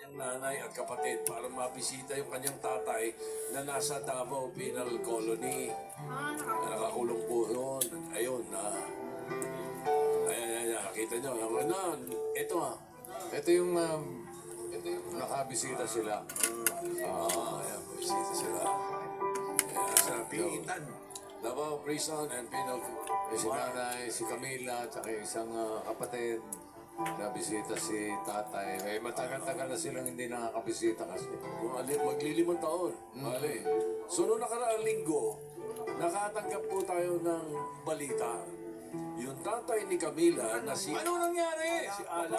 kanyang nanay at kapatid para mabisita yung kanyang tatay na nasa Davao Penal Colony. Nakakulong po yun. Ayun, ayan, nakita nyo. Ito yung nakabisita sila. Ayan, bisita sila. Ayan, sa Pilitan. Davao Prison and Penal Si nanay, si Camila, at saka isang kapatid. Nabisita si tatay. Matagal-tagal na silang hindi nakakabisita kasi. Maglilimang taon. Bale. So, noong nakaraang linggo, nakatanggap po tayo ng balita. Yung tatay ni Camila na si... Ano nangyari? Si Alan.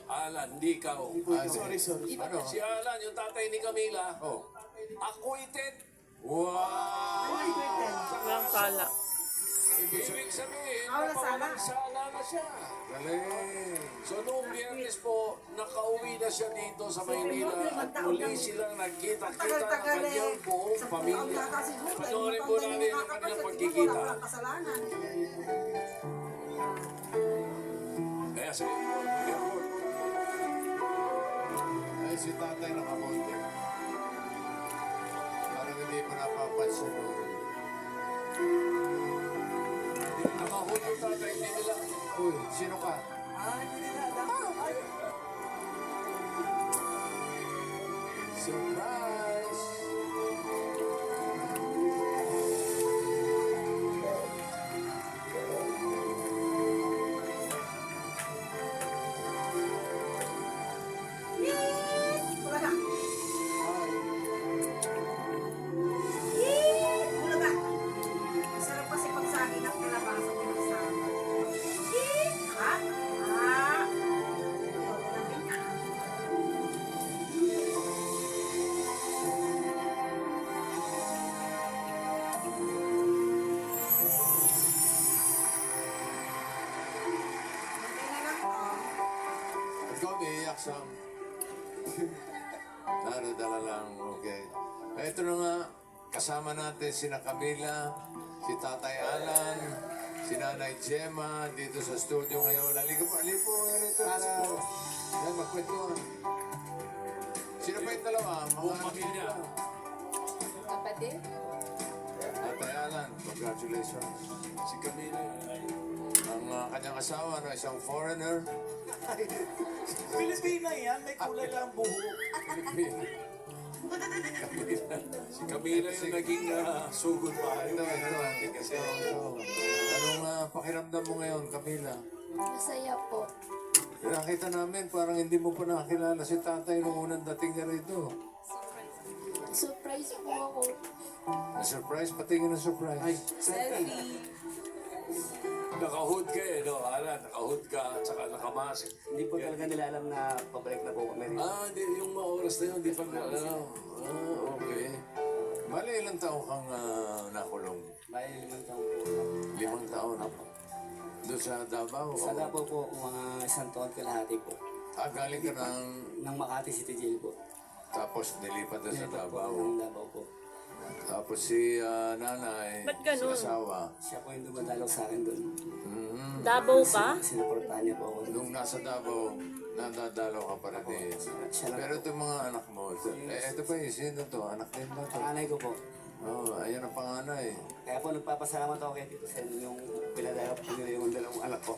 Alan, hindi ikaw. Sorry. Ano? Si Alan, yung tatay ni Camila, Oh. acquitted. Wow! Walang sala. Ibig sabihin, Sala. sala na siya. Galing! So noong Biyernes po, nakauwi na siya dito sa Maynila at muli silang nagkita-kita ng kanyang buong pamilya. Panoorin po natin ang kanilang pagkikita. Kaya sa airport. Ay, si tatay nakamonte. Parang hindi pa napapansin. Nakahuli yung tatay nila. Uy, sino ka? Surprise! Sarap kasi pag saging at kalabasa pinagsama. Ikaw may iyak sa... Dala lang, okay. Ito na nga, kasama natin sina Camila, si Tatay Alan, si Nanay Gemma, dito sa studio ngayon. Halika po, ganito para... Yan, magkwentuhan. Sino pa yung dalawa? Buong pamilya. Kapatid? Tatay Alan, congratulations. Si Camila. Ang kanyang asawa na isang foreigner. Pilipina yan, may kulay lang buhok. Si Camila yung naging sugod pa. Ito. Anong pakiramdam mo ngayon, Camila? Masaya po. Nakita namin, parang hindi mo pa nakakilala si tatay nung unang dating niya rito. Surprise po ako. Na-surprise? Patingin na surprise. Selfie. Naka-hood ka no? Alan, naka-hood ka at saka nakamask. Hindi po talaga nila alam na pabalik na po kami. Hindi, yung mga oras na yun, di pa na okay. Bali, ilang taon kang nakulong? Bali 5 taon po. 5 taon. Doon sa Davao? Sa Davao po, mga 1 taon kalahati po. Galing ka ng... Nang Makati City Jail po. Tapos nilipat na sa Davao. Ng Davao po. Tapos si nanay, Ba't si ganun? asawa. Siya po yung dumadalaw sa akin doon. Davao pa? Sinuportahan niya po ako doon. Nung nasa Davao, nadadalaw ka pa rin eh. Siya lang. Pero itong mga anak mo, ito pa eh, sino to? Anak din ba to? Panganay ko po. Ayan ang panganay. Kaya po nagpapasalamat ako kay Tito Sen yung pinadala po nila yung dalawang anak ko.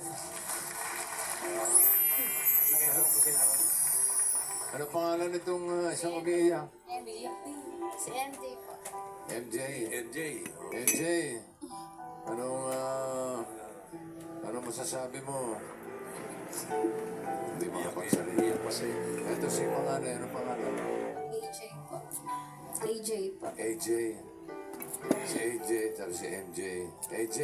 Nakilap ko sila ako. Ano pangalan nitong isang umiiyak? Si MJ po. MJ. NJ. MJ. Ano masasabi mo? Hindi makapagsalita kasi. Ito si panganay. Ano pangalan? AJ po. AJ po. AJ. Si AJ, tapos si MJ. AJ.